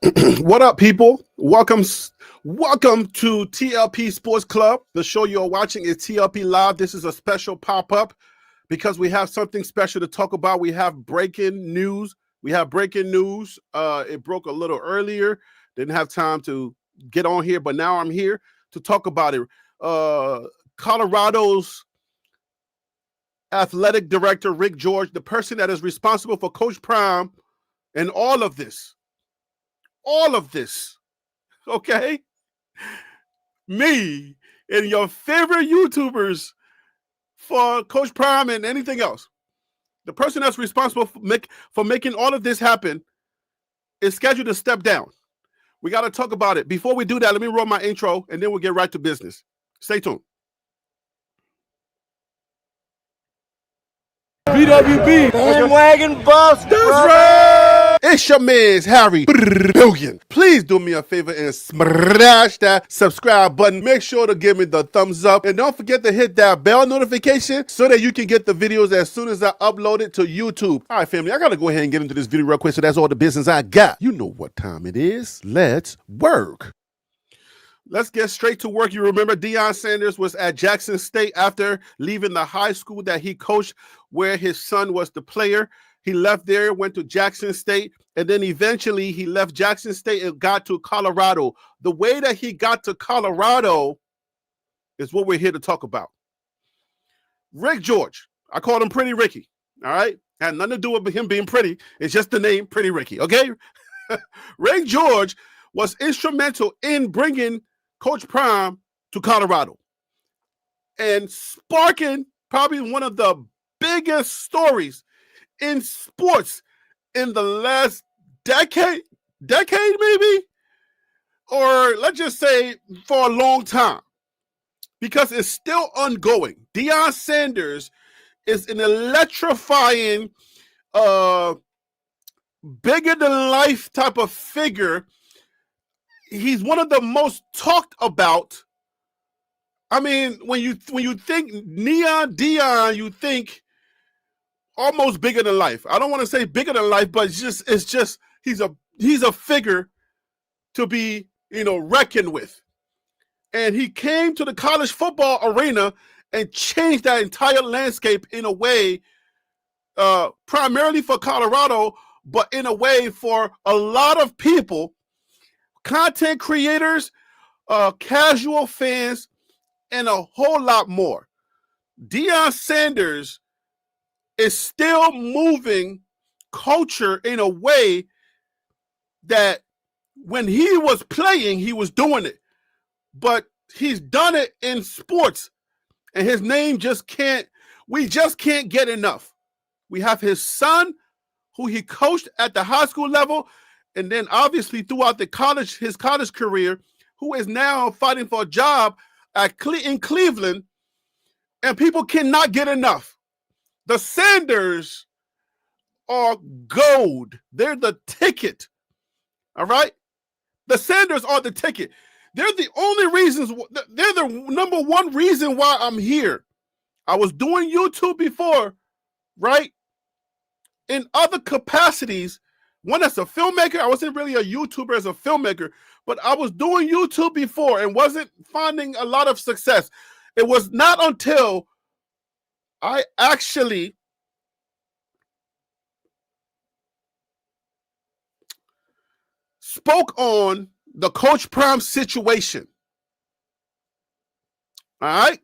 What up, people? Welcome to TLP Sports Club. The show you're watching is TLP Live. This is a special pop-up because we have something special to talk about. We have breaking news. It broke a little earlier. Didn't have time to get on here, but now I'm here to talk about it. Colorado's athletic director, Rick George, the person that is responsible for Coach Prime and all of this, okay? Me and your favorite YouTubers for Coach Prime and anything else. The person that's responsible for making all of this happen is scheduled to step down. We got to talk about it. Before we do that, let me roll my intro, and then we'll get right to business. Stay tuned. BWB. Bandwagon Buffs. That's right. It's your man's Harry Billion. Please do me a favor and smash that subscribe button. Make sure to give me the thumbs up. And don't forget to hit that bell notification so that you can get the videos as soon as I upload it to YouTube. All right, family, I got to go ahead and get into this video real quick. So that's all the business I got. You know what time it is. Let's work. Let's get straight to work. You remember Deion Sanders was at Jackson State after leaving the high school that he coached where his son was the player. He left there, went to Jackson State, and then eventually he left Jackson State and got to Colorado. The way that he got to Colorado is what we're here to talk about. Rick George, I called him Pretty Ricky, all right? Had nothing to do with him being pretty. It's just the name Pretty Ricky, okay? Rick George was instrumental in bringing Coach Prime to Colorado and sparking probably one of the biggest stories in sports in the last decade maybe, or let's just say for a long time, because it's still ongoing. Deion Sanders is an electrifying, bigger than life type of figure. He's one of the most talked about. I mean, when you think Deion, you think almost bigger than life. I don't want to say bigger than life, but it's just he's a figure to be, reckoned with. And he came to the college football arena and changed that entire landscape in a way, primarily for Colorado, but in a way for a lot of people, content creators, casual fans, and a whole lot more. Deion Sanders is still moving culture in a way that when he was playing, he was doing it. But he's done it in sports, and his name we just can't get enough. We have his son, who he coached at the high school level, and then obviously throughout his college career, who is now fighting for a job in Cleveland, and people cannot get enough. The Sanders are gold. They're the ticket. All right? The Sanders are the ticket. They're the only reasons. They're the number one reason why I'm here. I was doing YouTube before, right? In other capacities, one as a filmmaker, I wasn't really a YouTuber as a filmmaker, but I was doing YouTube before and wasn't finding a lot of success. It was not until I actually spoke on the Coach Prime situation. All right?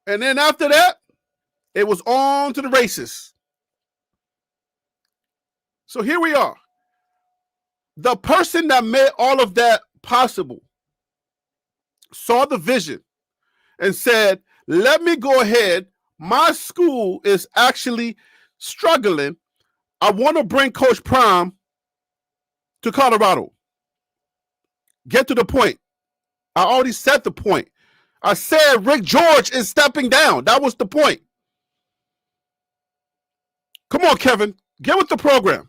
And then after that, it was on to the races. So here we are. The person that made all of that possible saw the vision and said, let me go ahead. My school is actually struggling. I want to bring Coach Prime to Colorado. Get to the point. I already said the point. I said Rick George is stepping down. That was the point. Come on, Kevin. Get with the program.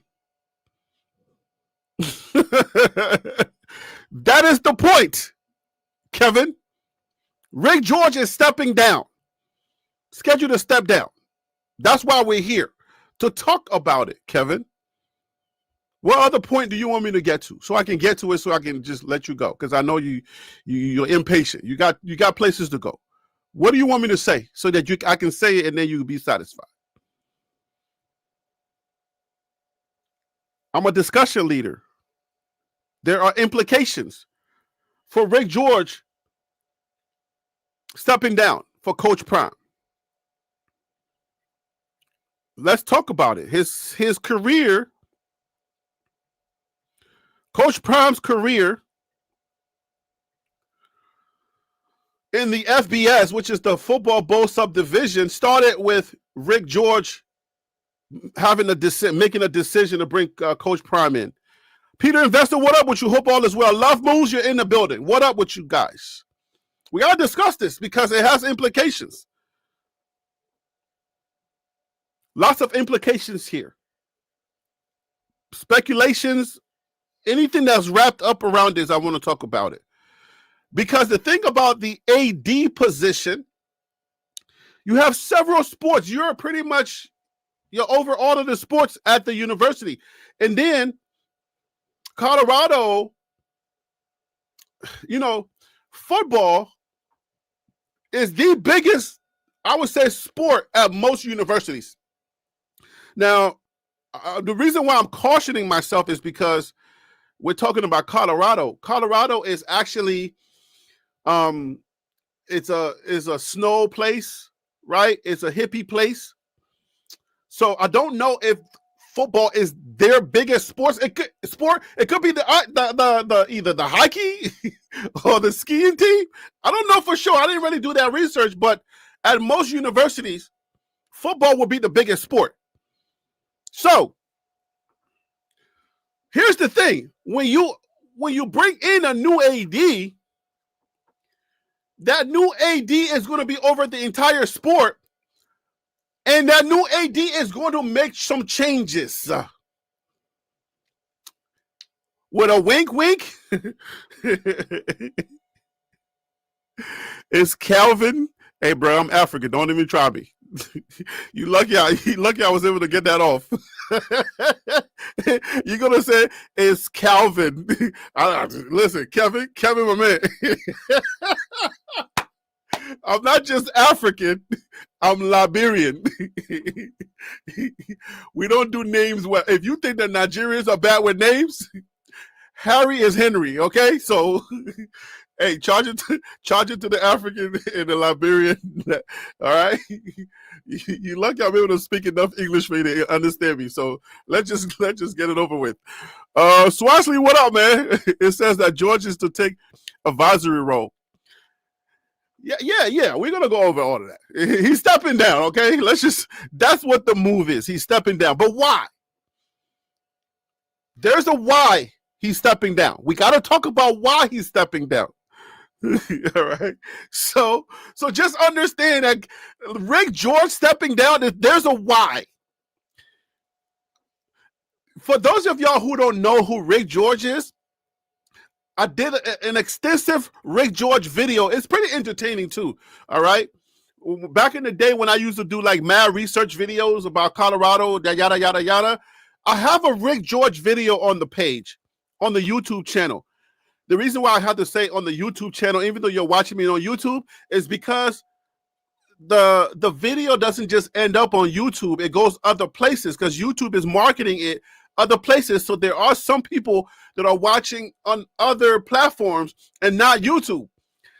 That is the point, Kevin. Rick George is stepping down. Scheduled to step down. That's why we're here, to talk about it, Kevin. What other point do you want me to get to, so I can get to it, so I can just let you go? Because I know you're impatient. You got places to go. What do you want me to say so that I can say it and then you can be satisfied? I'm a discussion leader. There are implications for Rick George stepping down for Coach Prime. Let's talk about it. His career, Coach Prime's career in the FBS, which is the Football Bowl subdivision, started with Rick George making a decision to bring Coach Prime in. Peter Investor, what up with you? Hope all is well. Love Moves, you're in the building. What up with you guys? We got to discuss this because it has implications. Lots of implications here. Speculations, anything that's wrapped up around this, I want to talk about it. Because the thing about the AD position, you have several sports. You're over all of the sports at the university. And then Colorado, football is the biggest, I would say, sport at most universities. Now, the reason why I'm cautioning myself is because we're talking about Colorado. Colorado is actually, it's a snow place, right? It's a hippie place. So I don't know if football is their biggest sports. It could be the either the hockey or the skiing team. I don't know for sure. I didn't really do that research, but at most universities, football will be the biggest sport. So here's the thing: when you bring in a new AD, that new AD is going to be over the entire sport, and that new AD is going to make some changes. With a wink, wink, it's Calvin. Hey, bro, I'm African. Don't even try me. You lucky I was able to get that off. You're gonna say it's Calvin. Listen, Kevin, my man. I'm not just African, I'm Liberian. We don't do names well. If you think that Nigerians are bad with names, Harry is Henry, okay? So hey, charge it to the African and the Liberian. All right. You lucky I'm able to speak enough English for you to understand me. So let's just get it over with. Swasley, what up, man? It says that George is to take advisory role. Yeah. We're gonna go over all of that. He's stepping down, okay? That's what the move is. He's stepping down. But why? There's a why he's stepping down. We gotta talk about why he's stepping down. All right. So just understand that Rick George stepping down, there's a why. For those of y'all who don't know who Rick George is, I did an extensive Rick George video. It's pretty entertaining too. All right. Back in the day when I used to do like mad research videos about Colorado, yada, yada, yada, I have a Rick George video on the page, on the YouTube channel. The reason why I have to say on the YouTube channel, even though you're watching me on YouTube, is because the video doesn't just end up on YouTube. It goes other places because YouTube is marketing it other places. So there are some people that are watching on other platforms and not YouTube.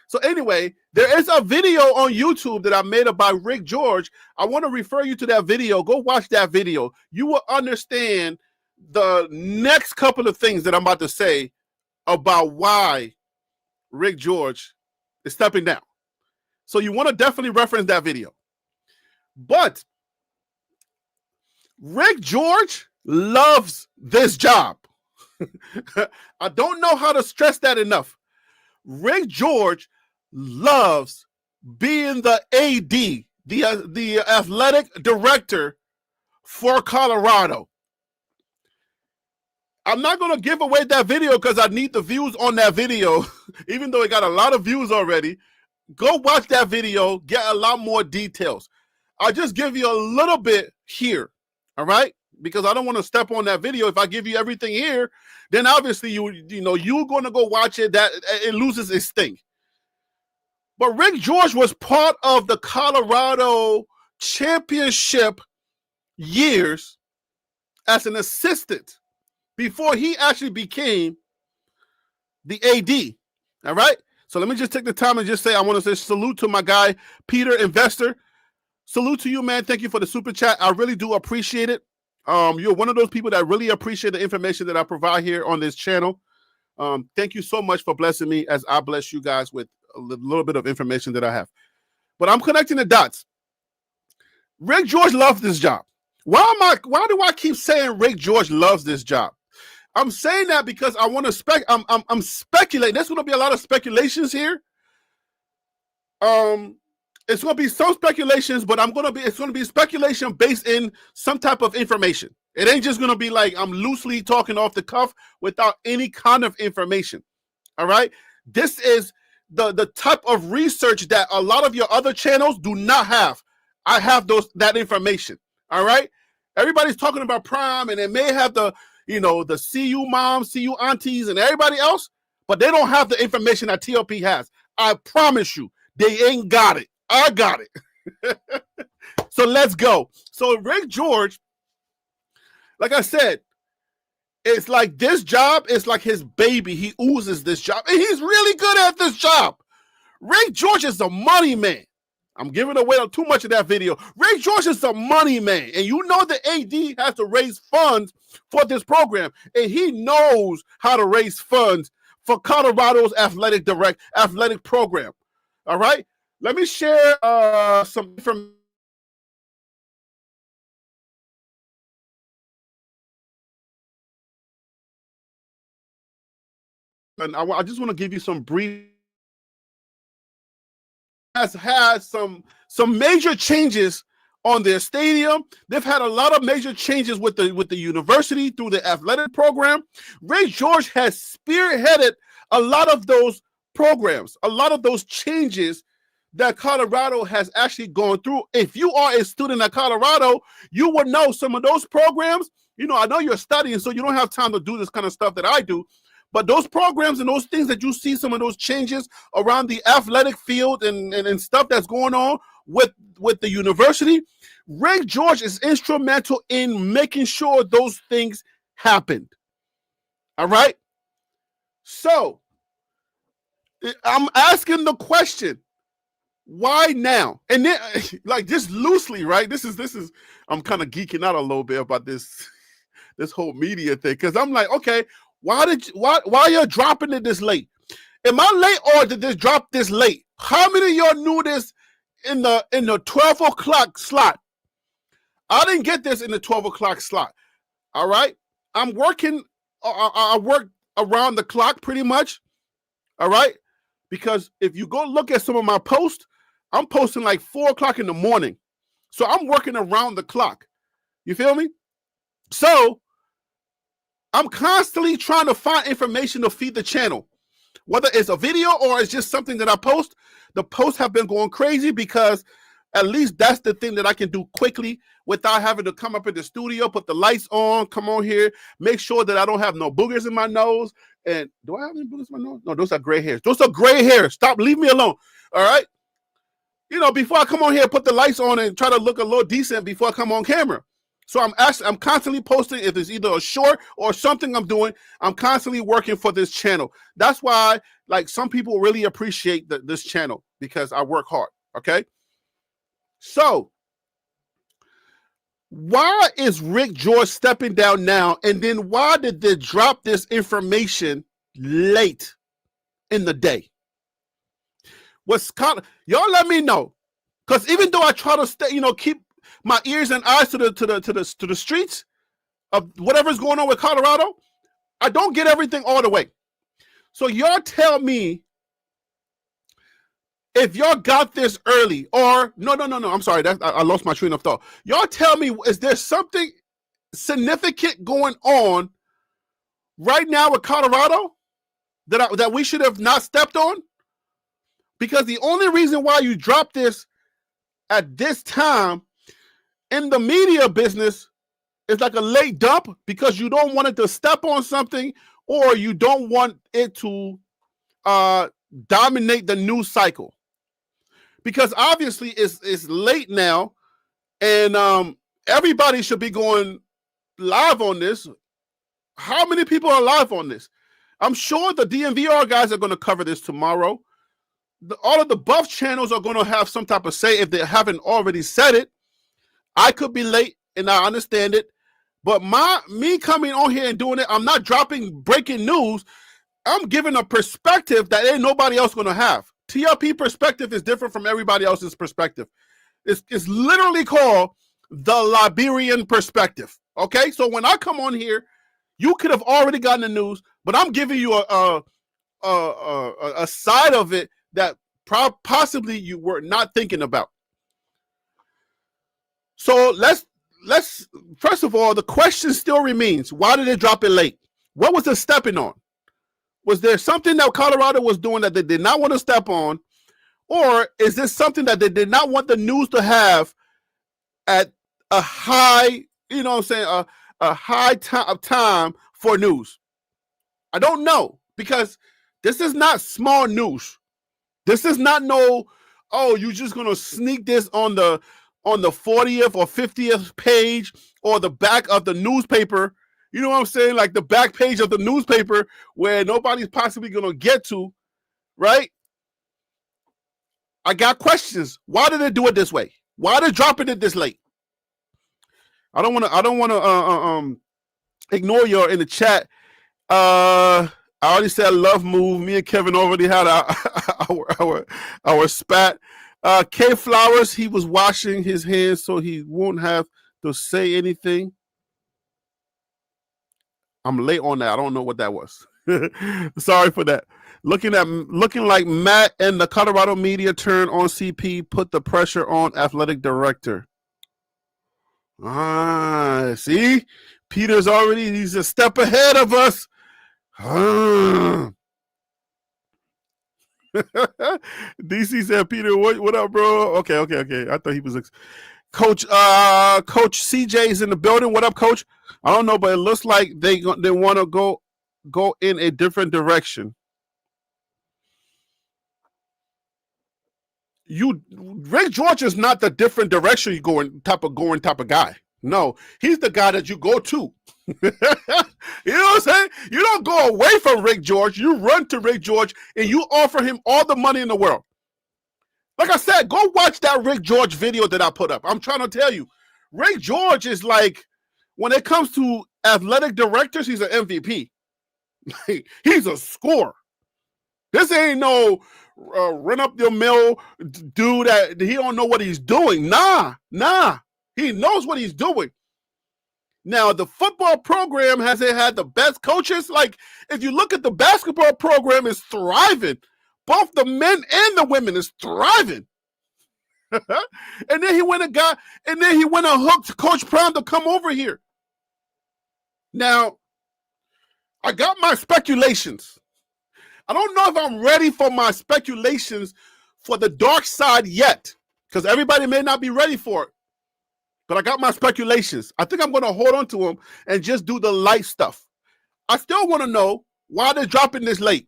So anyway, there is a video on YouTube that I made about Rick George. I want to refer you to that video. Go watch that video. You will understand the next couple of things that I'm about to say about why Rick George is stepping down. So you want to definitely reference that video. But Rick George loves this job. I don't know how to stress that enough. Rick George loves being the AD, the athletic director for Colorado. I'm not going to give away that video because I need the views on that video, even though it got a lot of views already. Go watch that video, get a lot more details. I'll just give you a little bit here, all right? because I don't want to step on that video. If I give you everything here, then obviously you're going to go watch it. That it loses its sting. But Rick George was part of the Colorado championship years as an assistant before he actually became the AD. All right. So let me just take the time and just say, I want to say salute to my guy, Peter Investor. Salute to you, man. Thank you for the super chat. I really do appreciate it. You're one of those people that really appreciate the information that I provide here on this channel. Thank you so much for blessing me as I bless you guys with a little bit of information that I have. But I'm connecting the dots. Rick George loves this job. Why do I keep saying Rick George loves this job? I'm saying that because I want to I'm speculating. There's going to be a lot of speculations here. It's going to be some speculations, but it's going to be speculation based in some type of information. It ain't just going to be like I'm loosely talking off the cuff without any kind of information. All right. This is the type of research that a lot of your other channels do not have. I have that information. All right. Everybody's talking about Prime, and they may have the CU moms, CU aunties, and everybody else, but they don't have the information that TLP has. I promise you, they ain't got it. I got it. So let's go. So Rick George, like I said, it's like this job is like his baby. He oozes this job, and he's really good at this job. Rick George is a money man. I'm giving away too much of that video. Rick George is a money man, and you know the AD has to raise funds for this program, and he knows how to raise funds for Colorado's athletic program. All right, let me share some information. And I just want to give you some brief. Has had some major changes on their stadium. They've had a lot of major changes with the university through the athletic program. Rick George has spearheaded a lot of those programs, a lot of those changes that Colorado has actually gone through. If you are a student at Colorado, you would know some of those programs. I know you're studying, so you don't have time to do this kind of stuff that I do. But those programs and those things that you see, some of those changes around the athletic field and stuff that's going on with the university, Rick George is instrumental in making sure those things happened. All right? So, I'm asking the question, why now? And then, like, just loosely, right? This is I'm kind of geeking out a little bit about this whole media thing, because I'm like, okay, why you're dropping it this late? Am I late, or did this drop this late? How many of y'all knew this in the 12 o'clock slot? I didn't get this in the 12 o'clock slot. All right. I'm working. I work around the clock pretty much. All right. Because if you go look at some of my posts, I'm posting like 4 o'clock in the morning. So I'm working around the clock. You feel me? So I'm constantly trying to find information to feed the channel, whether it's a video or it's just something that I post. The posts have been going crazy because at least that's the thing that I can do quickly without having to come up in the studio, put the lights on, come on here, make sure that I don't have no boogers in my nose. And do I have any boogers in my nose? No, those are gray hairs. Those are gray hairs. Stop, leave me alone. All right. Before I come on here, put the lights on and try to look a little decent before I come on camera. So I'm constantly posting. If it's either a short or something I'm doing, I'm constantly working for this channel. That's why, like, some people really appreciate this channel, because I work hard. Okay. So why is Rick George stepping down now? And then why did they drop this information late in the day? Y'all let me know. Because even though I try to stay, keep my ears and eyes to the streets of whatever's going on with Colorado, I don't get everything all the way. So y'all tell me if y'all got this early, or no. I'm sorry, I lost my train of thought. Y'all tell me, is there something significant going on right now with Colorado that we should have not stepped on? Because the only reason why you dropped this at this time in the media business it's like a late dump because you don't want it to step on something or you don't want it to dominate the news cycle. Because obviously it's late now, and everybody should be going live on this. How many people are live on this? I'm sure the DNVR guys are going to cover this tomorrow. All of the Buff channels are going to have some type of say if they haven't already said it. I could be late, and I understand it. But me coming on here and doing it, I'm not dropping breaking news. I'm giving a perspective that ain't nobody else going to have. TRP perspective is different from everybody else's perspective. It's literally called the Liberian perspective. Okay, so when I come on here, you could have already gotten the news, but I'm giving you a side of it that possibly you were not thinking about. So let's first of all, the question still remains: why did they drop it late? What was it stepping on? Was there something that Colorado was doing that they did not want to step on? Or is this something that they did not want the news to have at a high, you know what I'm saying, a high time for news? I don't know, because this is not small news. This is not no, oh, you're just going to sneak this on the 40th or 50th page or the back of the newspaper. You know what I'm saying? Like the back page of the newspaper where nobody's possibly going to get to, right? I got questions. Why did they do it this way? Why are they dropping it this late? I don't want to ignore you in the chat. I already said love move. Me and Kevin already had our spat. K Flowers, he was washing his hands so he won't have to say anything. I'm late on that. I don't know what that was. Sorry for that. Looking like Matt and the Colorado media turn on CP put the pressure on athletic director. See? Peter's he's a step ahead of us. DC said, Peter, what up, bro? Okay. I thought he was Coach CJ's in the building. What up, Coach? I don't know, but it looks like they want to go in a different direction. Rick George is not the different direction you going type of guy. No, he's the guy that you go to. You know what I'm saying? You don't go away from Rick George. You run to Rick George and you offer him all the money in the world. Like I said, go watch that Rick George video that I put up. I'm trying to tell you, Rick George is like, when it comes to athletic directors, he's an MVP. He's a scorer. This ain't no run up your mill dude that he don't know what he's doing. Nah. He knows what he's doing. Now, the football program, has it had the best coaches? Like, if you look at the basketball program, is thriving. Both the men and the women is thriving. And then he went and hooked Coach Prime to come over here. Now, I got my speculations. I don't know if I'm ready for my speculations for the dark side yet, because everybody may not be ready for it. But I got my speculations. I think I'm going to hold on to them and just do the light stuff. I still want to know why they're dropping this late.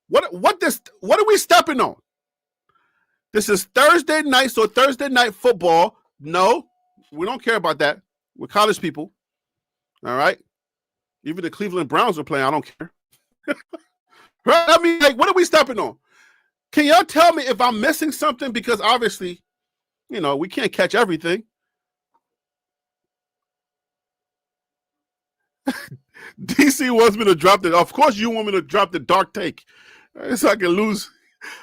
What are we stepping on? This is Thursday night, so Thursday night football. No, we don't care about that. We're college people. All right? Even the Cleveland Browns are playing. I don't care. Right? I mean, like, what are we stepping on? Can y'all tell me if I'm missing something? Because obviously, you know, we can't catch everything. DC wants me to drop it. Of course, you want me to drop the dark take, so I can lose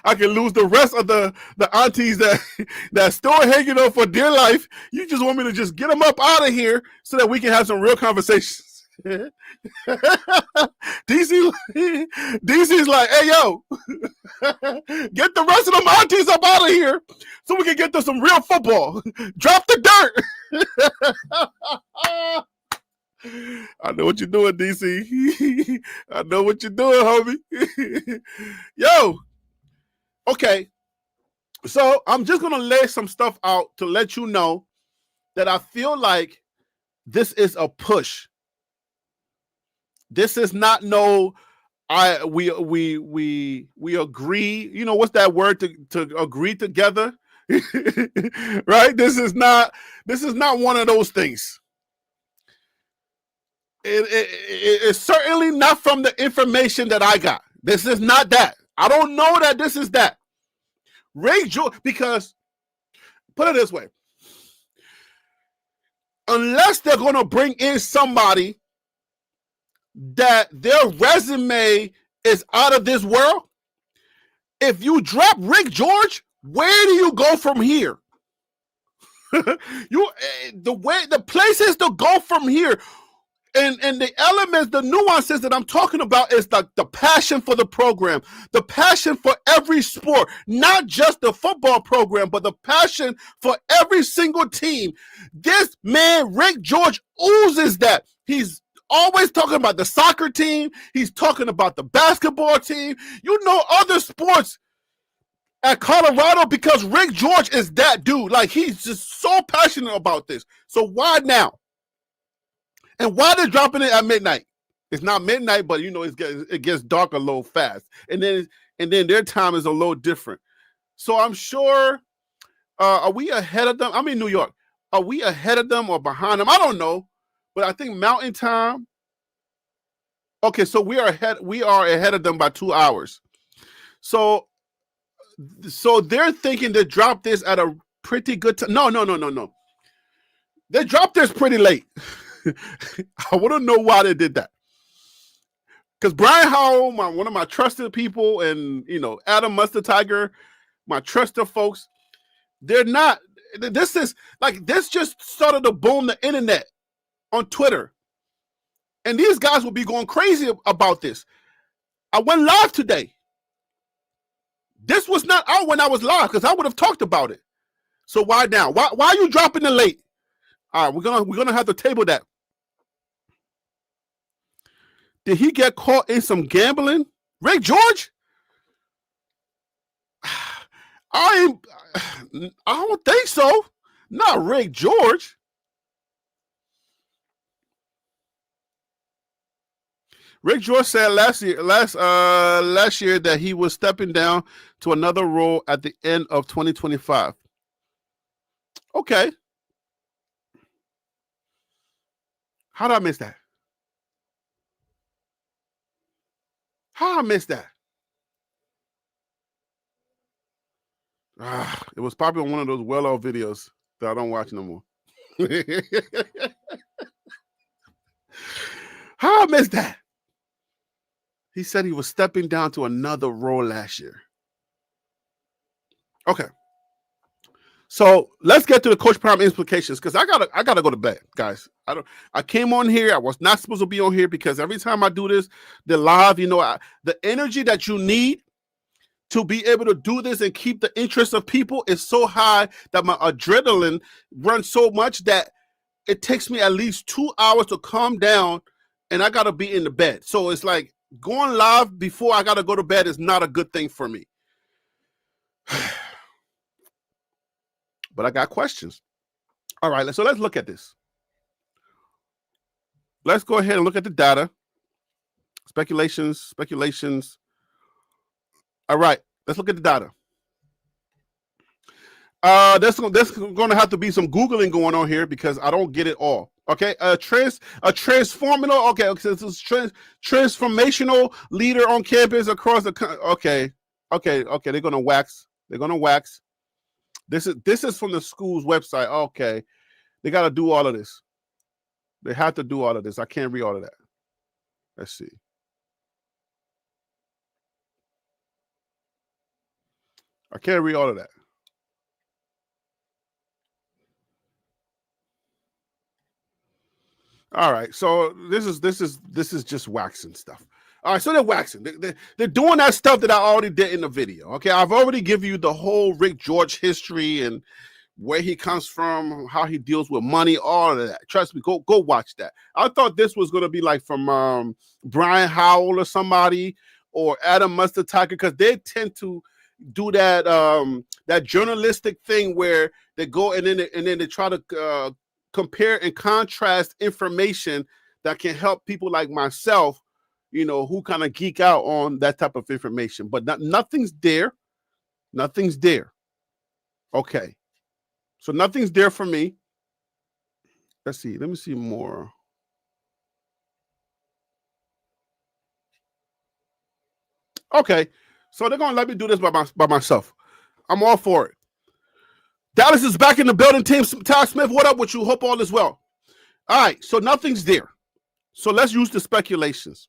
the rest of the aunties that still hanging on for dear life. You just want me to just get them up out of here so that we can have some real conversations. DC's like, hey, yo, get the rest of them aunties up out of here so we can get to some real football. Drop the dirt. I know what you're doing, DC. I know what you're doing, homie. Yo, okay. So I'm just going to lay some stuff out to let you know that I feel like this is a push. This is not no. We agree. You know what's that word to agree together, right? This is not one of those things. It's certainly not from the information that I got. This is not that. I don't know that this is that. Rick George, because put it this way, unless they're going to bring in somebody that their resume is out of this world, if you drop Rick George, where do you go from here? The places to go from here, and the elements, the nuances that I'm talking about is the passion for the program, the passion for every sport, not just the football program, but the passion for every single team. This man, Rick George, oozes that. He's always talking about the soccer team. He's talking about the basketball team. You know, other sports at Colorado, because Rick George is that dude. Like, he's just so passionate about this. So why now? And why they're dropping it at midnight? It's not midnight, but you know it gets dark a little fast, and then their time is a little different. So I'm sure. Are we ahead of them? I'm in New York. Are we ahead of them or behind them? I don't know, but I think Mountain Time. Okay, so we are ahead. We are ahead of them by 2 hours. So they're thinking to drop this at a pretty good time. No. They dropped this pretty late. I want to know why they did that. Because Brian Howell, one of my trusted people, and you know, Adam Mustard Tiger, my trusted folks, they're not. This is like this just started to boom the internet on Twitter, and these guys will be going crazy about this. I went live today. This was not out when I was live because I would have talked about it. So why now? Why are you dropping it late? All right, we're gonna have to table that. Did he get caught in some gambling? Rick George? I don't think so. Not Rick George. Rick George said last year that he was stepping down to another role at the end of 2025. Okay. How did I miss that? How I missed that? It was probably on one of those well-off videos that I don't watch no more. How I missed that? He said he was stepping down to another role last year. Okay. So let's get to the Coach Prime implications, because I gotta go to bed, guys. I came on here. I was not supposed to be on here because every time I do this, the live, you know, the energy that you need to be able to do this and keep the interest of people is so high that my adrenaline runs so much that it takes me at least 2 hours to calm down, and I gotta be in the bed. So it's like going live before I gotta go to bed is not a good thing for me. But I got questions. All right, so let's look at this. Let's go ahead and look at the data. Speculations. All right, let's look at the data. There's going to have to be some Googling going on here because I don't get it all. Okay, a transformational. Okay, so this is transformational leader on campus across the. Okay. They're gonna wax. This is from the school's website. Okay, they got to do all of this. They have to do all of this. I can't read all of that. Let's see. I can't read all of that. All right, so this is just waxing stuff. All right, so they're waxing. They're doing that stuff that I already did in the video. Okay, I've already given you the whole Rick George history and where he comes from, how he deals with money, all of that. Trust me, go watch that. I thought this was going to be like from Brian Howell or somebody, or Adam Mustard Tiger, because they tend to do that that journalistic thing where they go and then they try to compare and contrast information that can help people like myself, who kind of geek out on that type of information. But nothing's there. Nothing's there. Okay. So nothing's there for me. Let's see. Let me see more. Okay. So they're going to let me do this by myself. I'm all for it. Dallas is back in the building. Ty Smith, what up with you? Hope all is well. All right. So nothing's there. So let's use the speculations.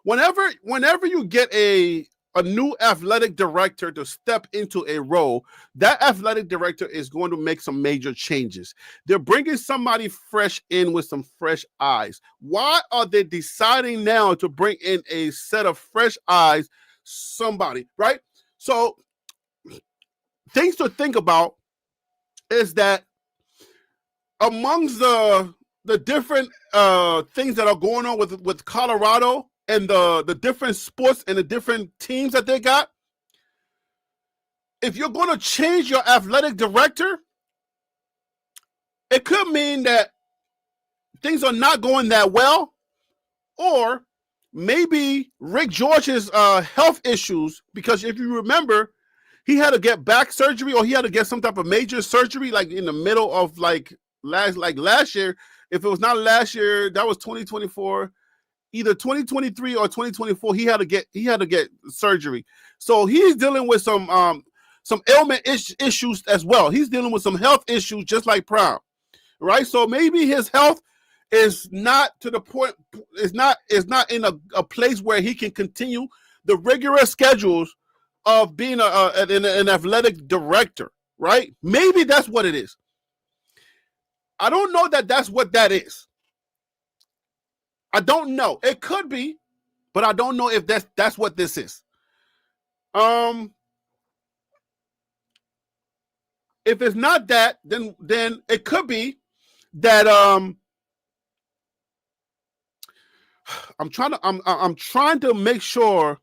Whenever you get a new athletic director to step into a role, that athletic director is going to make some major changes. They're bringing somebody fresh in with some fresh eyes. Why are they deciding now to bring in a set of fresh eyes, somebody, right? So things to think about is that amongst the different things that are going on with Colorado and the different sports and the different teams that they got, if you're going to change your athletic director, it could mean that things are not going that well, or maybe Rick George's health issues, because if you remember, he had to get back surgery, or he had to get some type of major surgery like in the middle of last year. If it was not last year, that was 2024. Either 2023 or 2024, he had to get surgery. So he's dealing with some ailment issues as well. He's dealing with some health issues just like Prime, right? So maybe his health is not to the point, is not in a place where he can continue the rigorous schedules of being an athletic director, right? Maybe that's what it is. I don't know that that's what that is. I don't know. It could be, but I don't know if that's what this is. If it's not that, then it could be that I'm trying to make sure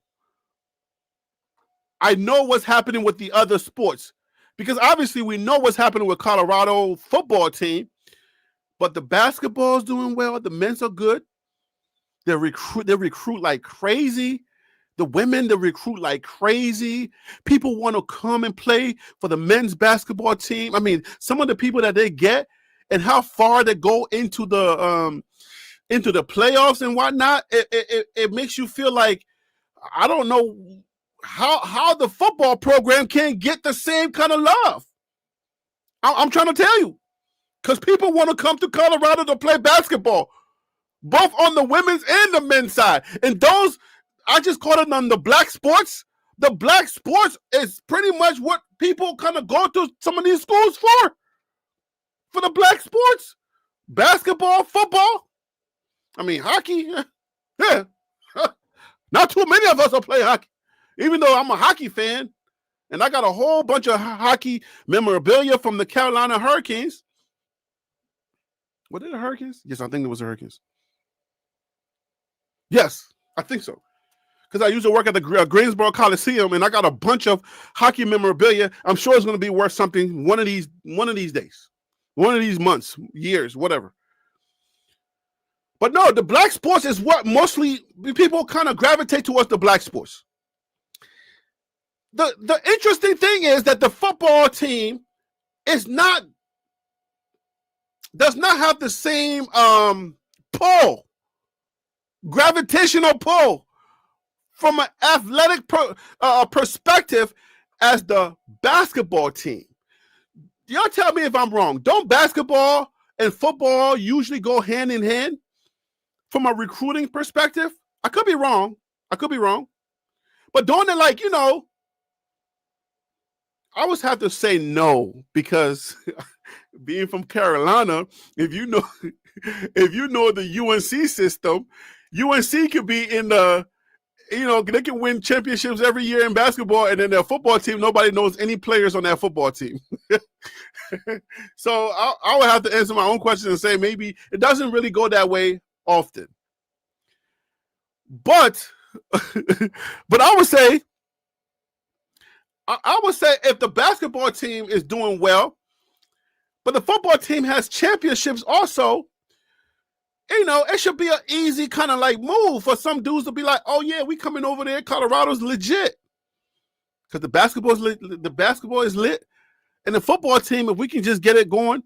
I know what's happening with the other sports, because obviously we know what's happening with Colorado football team, but the basketball is doing well. The men's are good. They recruit like crazy. The women, they recruit like crazy. People want to come and play for the men's basketball team. I mean, some of the people that they get and how far they go into the playoffs and whatnot, it makes you feel like, I don't know how the football program can't get the same kind of love. I'm trying to tell you, because people want to come to Colorado to play basketball, both on the women's and the men's side. And those, I just call it on the black sports. The black sports is pretty much what people kind of go to some of these schools for the black sports. Basketball, football. I mean, hockey. Yeah. Not too many of us will play hockey, even though I'm a hockey fan. And I got a whole bunch of hockey memorabilia from the Carolina Hurricanes. Were they the Hurricanes? Yes, I think it was the Hurricanes. Yes, I think so. Because I used to work at the Greensboro Coliseum, and I got a bunch of hockey memorabilia. I'm sure it's going to be worth something one of these days, one of these months, years, whatever. But no, the black sports is what mostly people kind of gravitate towards, the black sports. The interesting thing is that the football team does not have the same pull, gravitational pull from an athletic perspective as the basketball team. Y'all tell me if I'm wrong. Don't basketball and football usually go hand in hand from a recruiting perspective? I could be wrong. But don't it I always have to say no, because being from Carolina, if you know the UNC system, UNC could be in the, they can win championships every year in basketball, and then their football team, nobody knows any players on that football team. So I would have to answer my own question and say maybe it doesn't really go that way often. But I would say if the basketball team is doing well, but the football team has championships also. You know, it should be an easy kind of like move for some dudes to be like, oh yeah, we coming over there. Colorado's legit. Because the basketball is lit. And the football team, if we can just get it going,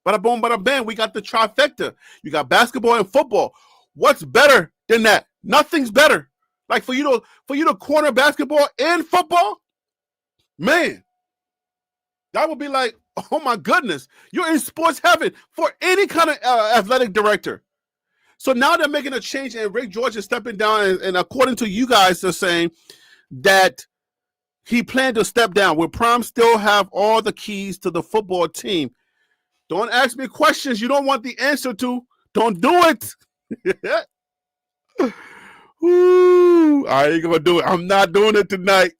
bada boom, bada bam, we got the trifecta. You got basketball and football. What's better than that? Nothing's better. Like for you to corner basketball and football, man, that would be like, oh my goodness, you're in sports heaven for any kind of athletic director. So now they're making a change, and Rick George is stepping down, and according to you guys, they're saying that he planned to step down. Will Prime still have all the keys to the football team? Don't ask me questions you don't want the answer to. Don't do it. Ooh, I ain't gonna do it. I'm not doing it tonight.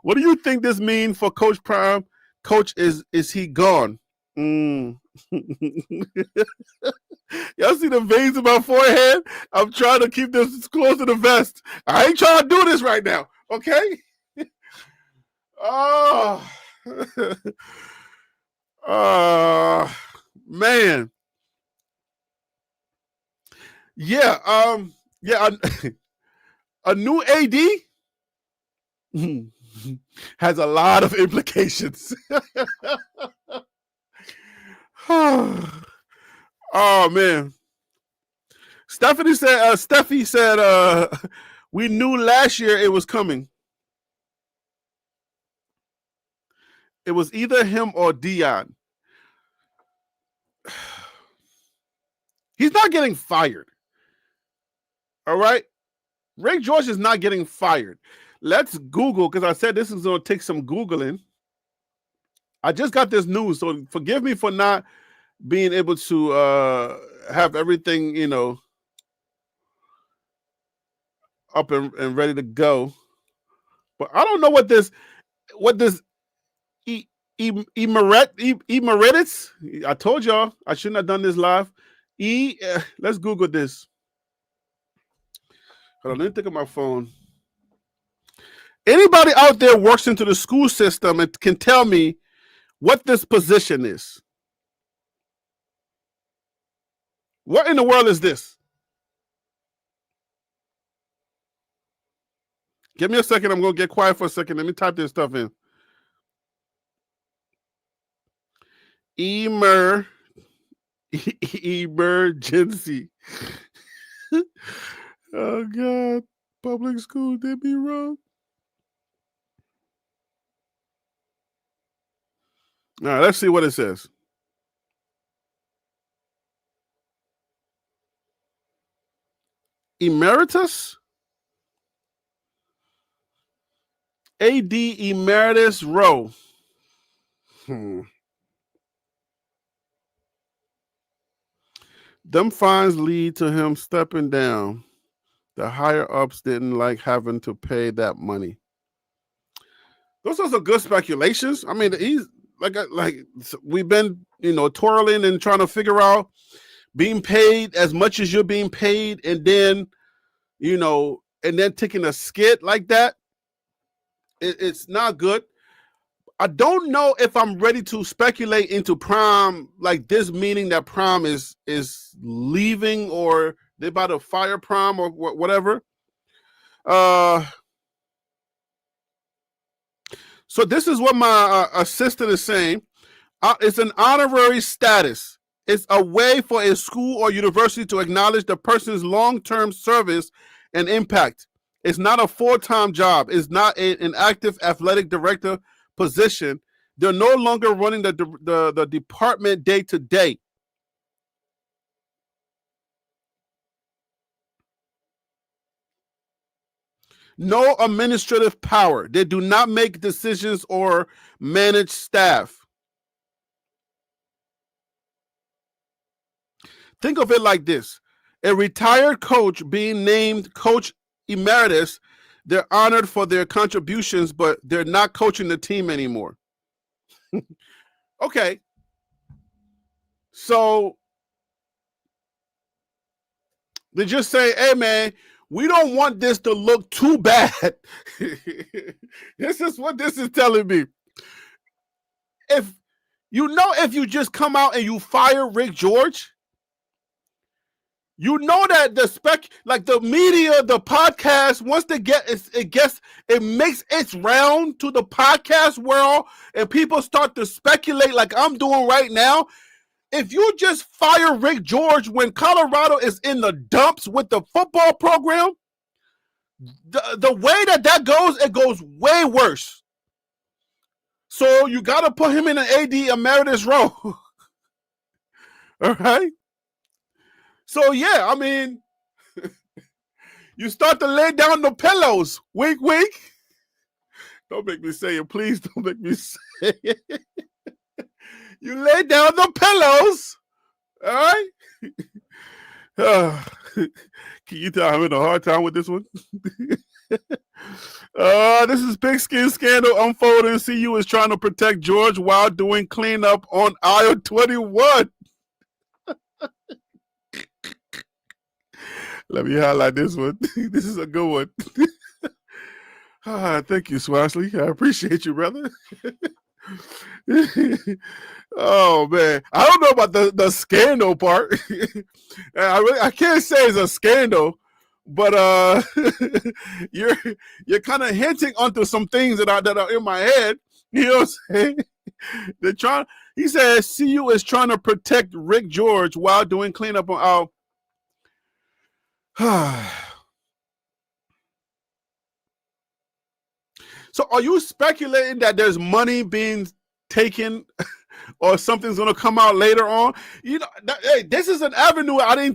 What do you think this means for Coach Prime? Coach, is he gone? Y'all see the veins in my forehead? I'm trying to keep this close to the vest. I ain't trying to do this right now, okay? Oh, man. Yeah, a new AD has a lot of implications. Oh man. Steffi said we knew last year it was coming. It was either him or Dion. He's not getting fired. All right? Ray George is not getting fired. Let's Google, because I said this is going to take some Googling. I just got this news, so forgive me for not being able to have everything, you know, up and ready to go. But I don't know what this emeritus. I told y'all I shouldn't have done this live. Let's Google this. Hold on, let me think of my phone. Anybody out there works into the school system and can tell me what this position is? What in the world is this? Give me a second. I'm going to get quiet for a second. Let me type this stuff in. Emergency. Oh, God. Public school did me wrong. All right, let's see what it says. Emeritus? AD Emeritus Rowe. Them fines lead to him stepping down. The higher ups didn't like having to pay that money. Those are some good speculations. I mean, he's like we've been, you know, twirling and trying to figure out being paid as much as you're being paid, and then, you know, and then taking a skit like that. It's not good. I don't know if I'm ready to speculate into Prime, like this, meaning that Prime is leaving or they're about to fire Prime or whatever. So this is what my assistant is saying. It's an honorary status. It's a way for a school or university to acknowledge the person's long-term service and impact. It's not a full-time job. It's not an active athletic director position. They're no longer running the department day to day. No administrative power. They do not make decisions or manage staff. Think of it like this. A retired coach being named Coach Emeritus, they're honored for their contributions, but they're not coaching the team anymore. Okay. So they just say, hey, man, we don't want this to look too bad. This is what this is telling me. If You know, if you just come out and you fire Rick George, you know that the media, the podcast, once they get it makes its round to the podcast world, and people start to speculate like I'm doing right now. If you just fire Rick George when Colorado is in the dumps with the football program, the way that goes, it goes way worse. So you got to put him in an AD emeritus role. All right. So, yeah, I mean, you start to lay down the pillows. Wink, wink. Don't make me say it. Please don't make me say it. You lay down the pillows. All right. Can you tell I'm having a hard time with this one? This is Pigskin Scandal unfolding. CU is trying to protect George while doing cleanup on aisle 21. Let me highlight this one. This is a good one. Thank you, Swasley. I appreciate you, brother. Oh man, I don't know about the scandal part. I can't say it's a scandal, but you're kind of hinting onto some things that are in my head. You know what I'm saying? They're trying. He says CU is trying to protect Rick George while doing cleanup on our. So are you speculating that there's money being taken or something's going to come out later on? You know, hey, this is an avenue I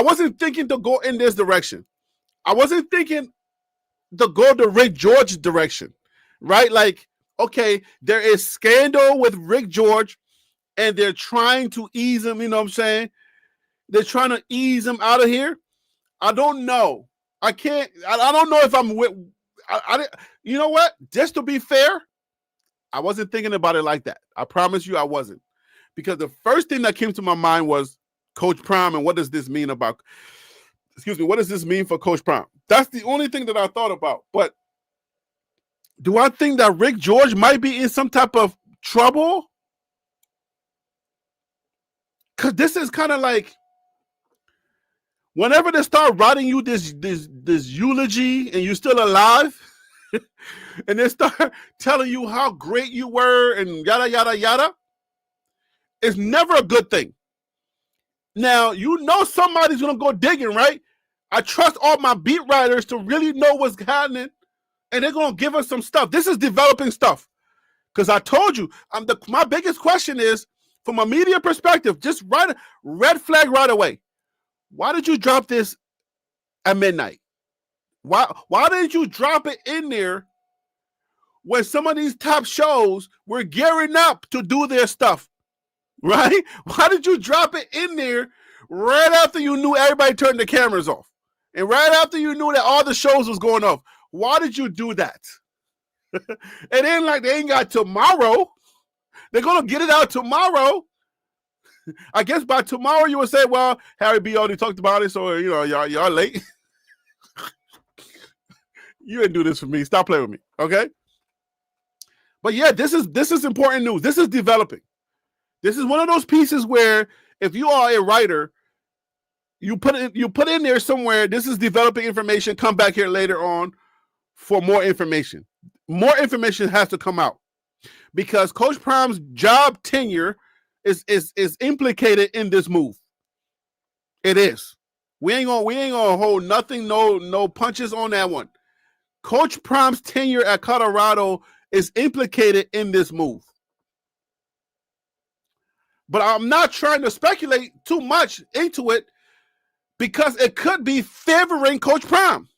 wasn't thinking to go in this direction. I wasn't thinking to go the Rick George direction, right? Like, okay, there is scandal with Rick George and they're trying to ease him, you know what I'm saying? They're trying to ease him out of here. I don't know. I don't know if I'm with. You know what? Just to be fair, I wasn't thinking about it like that. I promise you I wasn't. Because the first thing that came to my mind was Coach Prime and what does this mean about, what does this mean for Coach Prime? That's the only thing that I thought about. But do I think that Rick George might be in some type of trouble? Because this is kind of like, whenever they start writing you this eulogy and you're still alive, and they start telling you how great you were and yada, yada, yada, it's never a good thing. Now, you know somebody's going to go digging, right? I trust all my beat writers to really know what's happening, and they're going to give us some stuff. This is developing stuff. Because I told you, my biggest question is, from a media perspective, just write a red flag right away. Why did you drop this at midnight? Why didn't you drop it in there when some of these top shows were gearing up to do their stuff? Right? Why did you drop it in there right after you knew everybody turned the cameras off? And right after you knew that all the shows was going off? Why did you do that? And then like they ain't got tomorrow. They're going to get it out tomorrow. I guess by tomorrow you will say, well, Harry B already talked about it, so, you know, y'all late. You didn't do this for me. Stop playing with me, okay? But yeah, this is important news. This is developing. This is one of those pieces where if you are a writer, you put in there somewhere, this is developing information, come back here later on for more information. More information has to come out because Coach Prime's job tenure is implicated in this move. It is. We ain't gonna hold nothing, no punches on that one. Coach Prime's tenure at Colorado is implicated in this move. But I'm not trying to speculate too much into it because it could be favoring Coach Prime.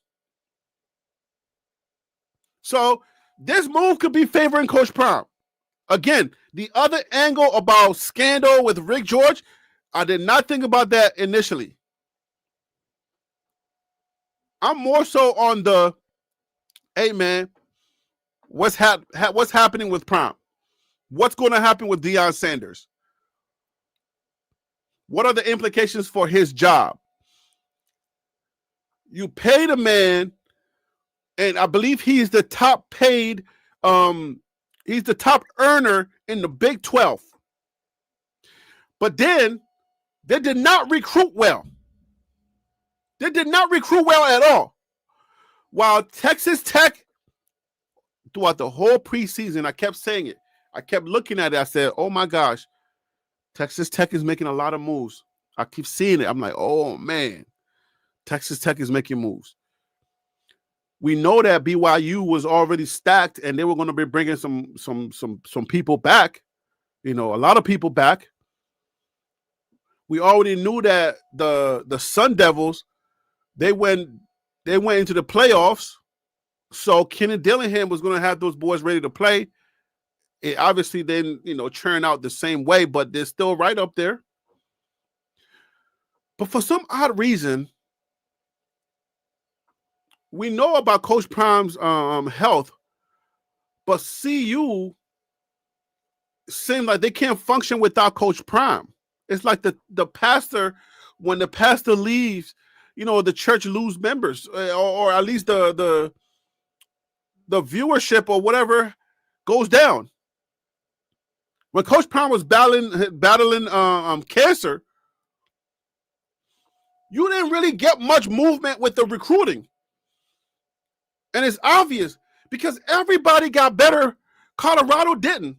So this move could be favoring Coach Prime. Again, the other angle about scandal with Rick George, I did not think about that initially. I'm more so on the, hey man, what's happening with Prime? What's going to happen with Deion Sanders? What are the implications for his job? You pay the man, and I believe he's the top paid, he's the top earner in the Big 12. But then they did not recruit well. They did not recruit well at all. While Texas Tech, throughout the whole preseason, I kept saying it. I kept looking at it. I said, oh my gosh, Texas Tech is making a lot of moves. I keep seeing it. I'm like, oh man, Texas Tech is making moves. We know that BYU was already stacked and they were going to be bringing some people back, a lot of people back. We already knew that the Sun Devils, they went into the playoffs. So Kenny Dillingham was going to have those boys ready to play. It obviously didn't, churn out the same way, but they're still right up there. But for some odd reason, we know about Coach Prime's health, but CU seems like they can't function without Coach Prime. It's like the pastor, when the pastor leaves, the church lose members, or at least the viewership or whatever goes down. When Coach Prime was battling cancer, you didn't really get much movement with the recruiting. And it's obvious because everybody got better. Colorado didn't.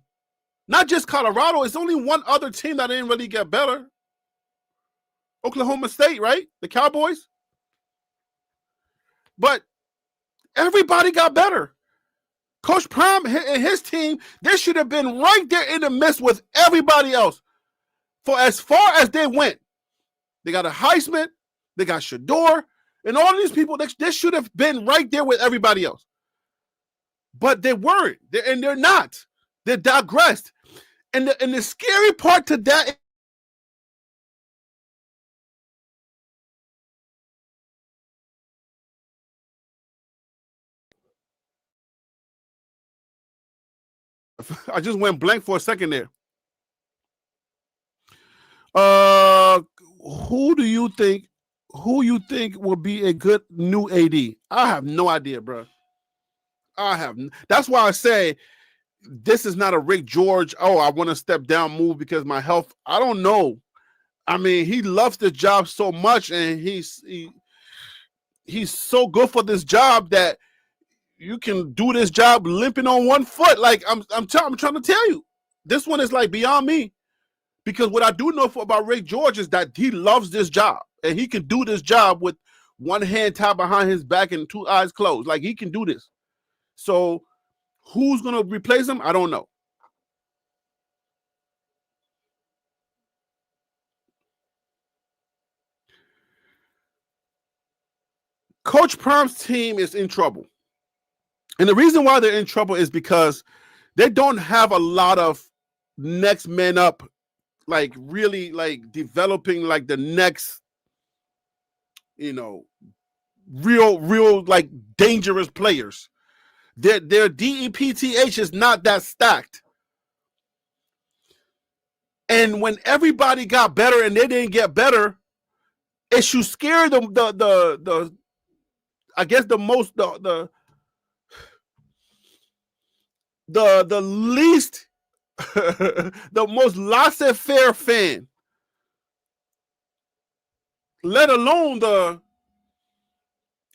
Not just Colorado. It's only one other team that didn't really get better. Oklahoma State, right? The Cowboys. But everybody got better. Coach Prime and his team, they should have been right there in the midst with everybody else. For as far as they went, they got a Heisman, they got Shador, and all these people, they should have been right there with everybody else. But they weren't, and they're not. They digressed. And the scary part to that, I just went blank for a second there. Who you think will be a good new AD? I have no idea, bro. That's why I say this is not a Rick George. Oh, I want to step down move because my health. I don't know. I mean, he loves the job so much, and he's so good for this job that you can do this job limping on one foot. Like I'm trying to tell you, this one is like beyond me. Because what I do know about Rick George is that he loves this job, and he can do this job with one hand tied behind his back and two eyes closed. Like he can do this. So who's going to replace him? I don't know. Coach Prime's team is in trouble. And the reason why they're in trouble is because they don't have a lot of next men up, like really like developing like the next, real like dangerous players. Their DEPTH is not that stacked. And when everybody got better and they didn't get better, it should scare them. I guess the most the least the most laissez-faire fan, let alone the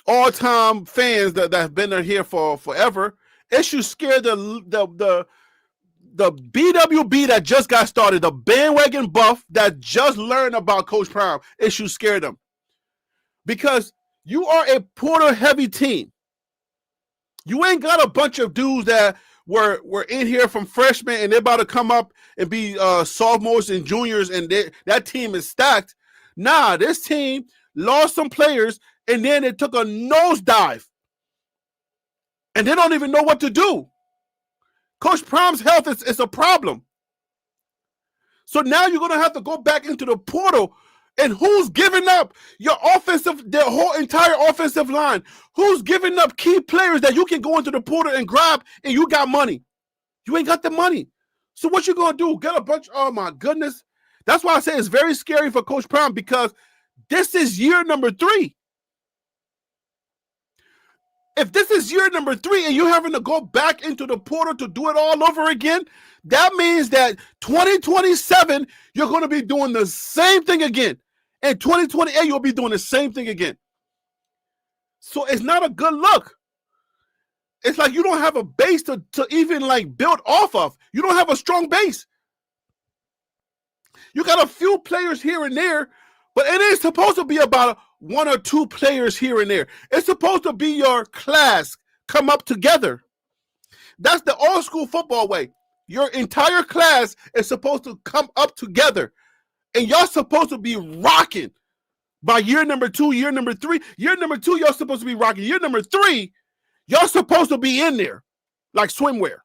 all-time fans that have been here for forever. It should scare the BWB that just got started, the bandwagon buff that just learned about Coach Prime. It should scare them because you are a Porter-heavy team. You ain't got a bunch of dudes that were in here from freshmen and they're about to come up and be sophomores and juniors, and that team is stacked. Nah, this team lost some players, and then it took a nosedive. And they don't even know what to do. Coach Prime's health is a problem. So now you're going to have to go back into the portal. And who's giving up their whole entire offensive line? Who's giving up key players that you can go into the portal and grab and you got money? You ain't got the money. So what you going to do? Get a bunch? Oh, my goodness. That's why I say it's very scary for Coach Prime, because this is year number 3. if this is year number 3 and you're having to go back into the portal to do it all over again, that means that 2027, you're going to be doing the same thing again. And 2028, you'll be doing the same thing again. So it's not a good look. It's like you don't have a base to even like build off of. You don't have a strong base. You got a few players here and there, but it ain't supposed to be about 1 or 2 players here and there. It's supposed to be your class come up together. That's the old school football way. Your entire class is supposed to come up together. And y'all supposed to be rocking by year number 2, year number 3. Year number 2, y'all supposed to be rocking. Year number 3, y'all supposed to be in there like swimwear.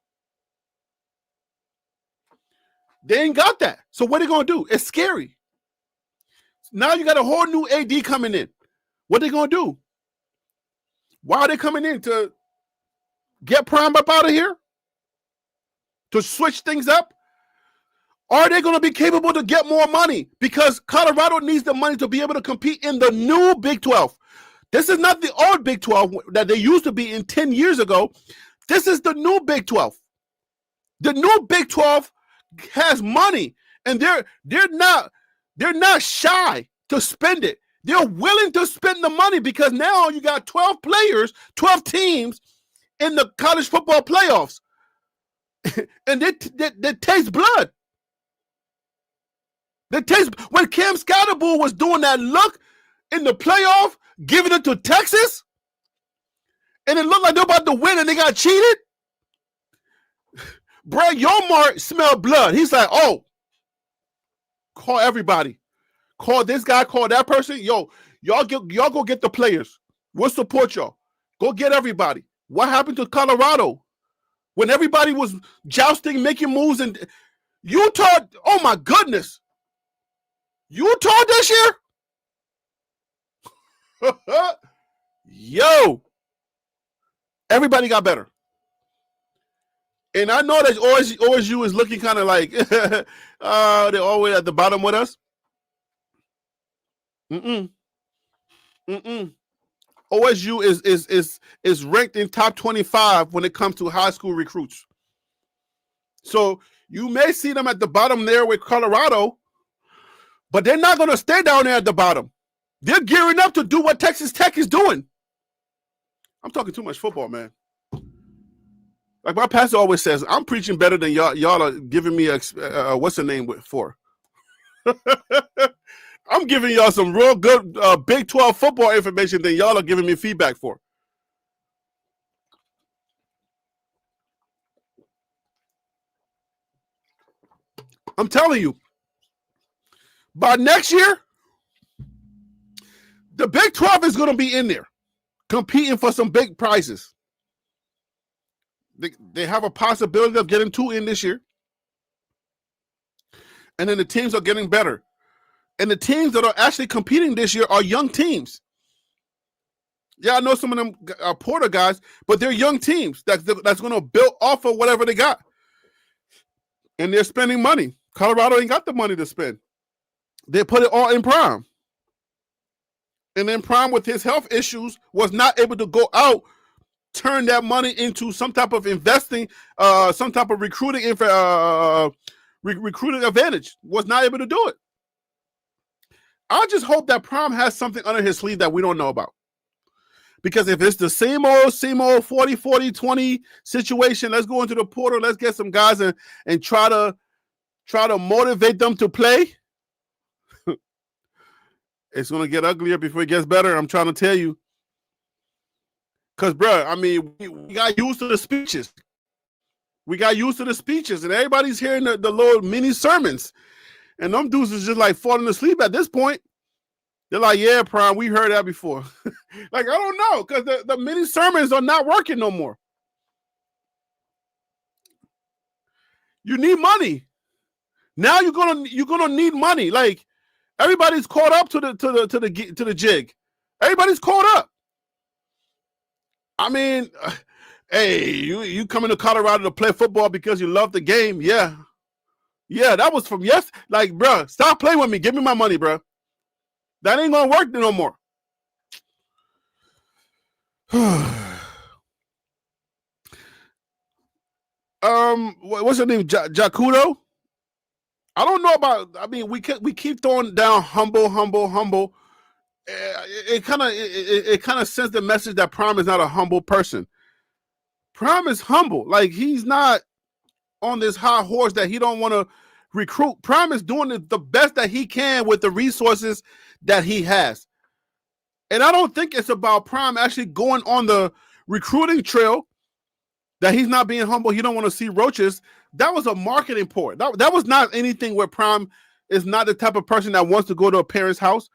They ain't got that. So what are they going to do? It's scary. Now you got a whole new AD coming in. What are they going to do? Why are they coming in? To get Prime up out of here? To switch things up? Are they going to be capable to get more money? Because Colorado needs the money to be able to compete in the new Big 12. This is not the old Big 12 that they used to be in 10 years ago. This is the new Big 12. The new Big 12 has money, and they're not shy to spend it. They're willing to spend the money because now you got 12 players, 12 teams in the college football playoffs. And they taste blood. When Cam Scatterbull was doing that look in the playoff, giving it to Texas, and it looked like they're about to win and they got cheated. Brad Yomar smelled blood. He's like, oh, call everybody. Call this guy, call that person. Yo, y'all go get the players. We'll support y'all. Go get everybody. What happened to Colorado? When everybody was jousting, making moves, and Utah, oh my goodness. Utah this year? Yo. Everybody got better. And I know that OSU is looking kind of like they're always at the bottom with us. OSU is ranked in top 25 when it comes to high school recruits. So you may see them at the bottom there with Colorado, but they're not going to stay down there at the bottom. They're gearing up to do what Texas Tech is doing. I'm talking too much football, man. Like my pastor always says, I'm preaching better than y'all. Y'all are giving me what's the name for? I'm giving y'all some real good Big 12 football information than y'all are giving me feedback for. I'm telling you, by next year, the Big 12 is going to be in there competing for some big prizes. They have a possibility of getting 2 in this year. And then the teams are getting better. And the teams that are actually competing this year are young teams. Yeah, I know some of them are Porter guys, but they're young teams that's going to build off of whatever they got. And they're spending money. Colorado ain't got the money to spend. They put it all in Prime. And then Prime, with his health issues, was not able to go out, turn that money into some type of investing, some type of recruiting advantage. Was not able to do it. I just hope that Prime has something under his sleeve that we don't know about. Because if it's the same old 40-40-20 situation, let's go into the portal, let's get some guys and try to motivate them to play. It's going to get uglier before it gets better. I'm trying to tell you. Because, bro, I mean, we got used to the speeches. And everybody's hearing the little mini sermons. And them dudes is just like falling asleep at this point. They're like, yeah, Prime, we heard that before. Like, I don't know, because the mini sermons are not working no more. You need money. Now you're gonna need money. Like, everybody's caught up to the jig. Everybody's caught up. I mean, hey, you coming to Colorado to play football because you love the game? Yeah. Yeah, that was from yes. Like, bro, stop playing with me. Give me my money, bro. That ain't gonna work no more. what's her name? Jacudo. I don't know about. I mean, we keep throwing down humble. It kind of sends the message that Prime is not a humble person. Prime is humble. Like, he's not on this high horse that he don't want to recruit. Prime is doing the best that he can with the resources that he has. And I don't think it's about Prime actually going on the recruiting trail, that he's not being humble. He don't want to see roaches. That was a marketing point. That was not anything where Prime is not the type of person that wants to go to a parent's house.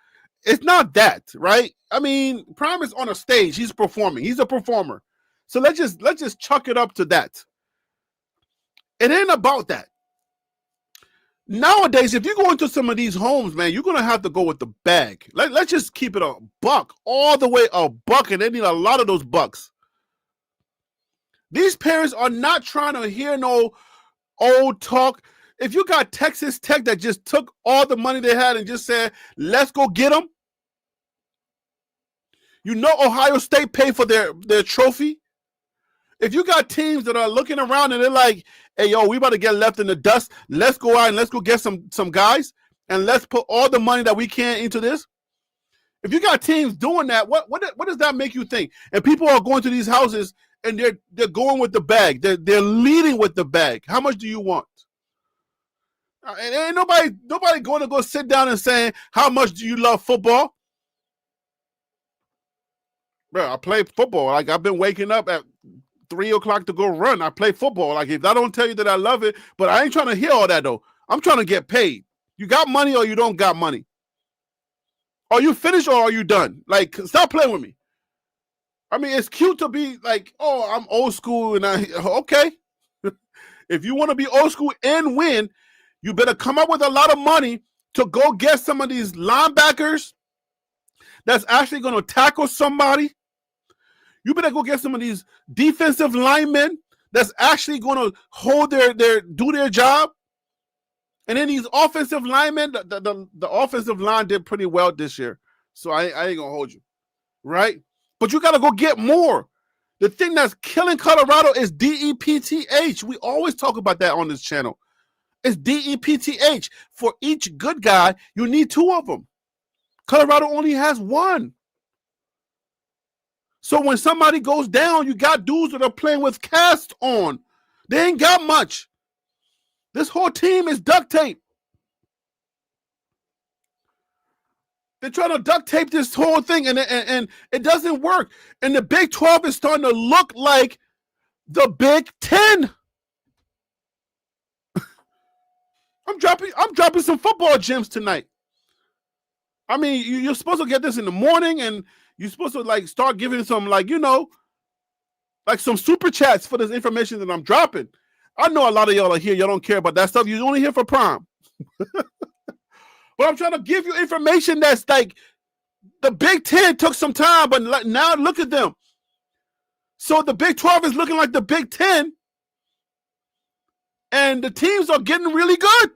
It's not that, right? I mean, Prime is on a stage. He's performing. He's a performer. So let's just chuck it up to that. It ain't about that. Nowadays, if you go into some of these homes, man, you're going to have to go with the bag. Let's just keep it a buck, all the way a buck, and they need a lot of those bucks. These parents are not trying to hear no old talk. If you got Texas Tech that just took all the money they had and just said, let's go get them. You know Ohio State paid for their trophy. If you got teams that are looking around and they're like, hey, yo, we about to get left in the dust. Let's go out and let's go get some guys and let's put all the money that we can into this. If you got teams doing that, what does that make you think? And people are going to these houses and they're going with the bag. They're leading with the bag. How much do you want? And ain't nobody going to go sit down and saying, how much do you love football? Bro, I play football. Like, I've been waking up at 3 o'clock to go run. I play football. Like, if I don't tell you that I love it, but I ain't trying to hear all that, though. I'm trying to get paid. You got money or you don't got money? Are you finished or are you done? Like, stop playing with me. I mean, it's cute to be like, oh, I'm old school. And okay. If you want to be old school and win, you better come up with a lot of money to go get some of these linebackers that's actually going to tackle somebody. You better go get some of these defensive linemen that's actually going to hold do their job. And then these offensive linemen, the offensive line did pretty well this year. So I ain't going to hold you, right? But you got to go get more. The thing that's killing Colorado is DEPTH. We always talk about that on this channel. It's DEPTH. For each good guy, you need 2 of them. Colorado only has 1. So when somebody goes down, you got dudes that are playing with cast on. They ain't got much. This whole team is duct tape. They're trying to duct tape this whole thing, and it doesn't work. And the Big 12 is starting to look like the Big 10. I'm dropping some football gems tonight. I mean, you're supposed to get this in the morning, and you're supposed to like start giving some, like, you know, like some super chats for this information that I'm dropping. I know a lot of y'all are here. Y'all don't care about that stuff. You're only here for Prime. But I'm trying to give you information that's like the Big 10 took some time, but now look at them. So the Big 12 is looking like the Big 10, and the teams are getting really good.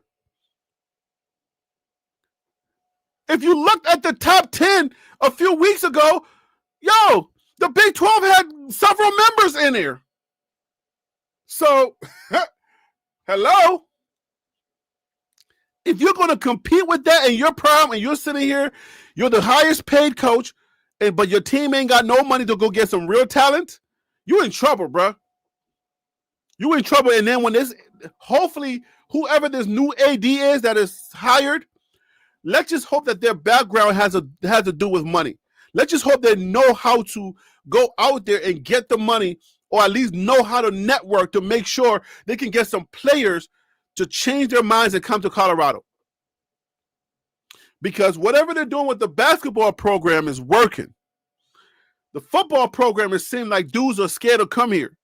If you looked at the top 10 a few weeks ago, yo, the Big 12 had several members in here. So, hello? If you're going to compete with that and you're Prime and you're sitting here, you're the highest paid coach, but your team ain't got no money to go get some real talent, you in trouble, bro. You in trouble. And then when hopefully, whoever this new AD is that is hired, let's just hope that their background has to do with money. Let's just hope they know how to go out there and get the money, or at least know how to network to make sure they can get some players to change their minds and come to Colorado. Because whatever they're doing with the basketball program is working. The football program, it seems like dudes are scared to come here.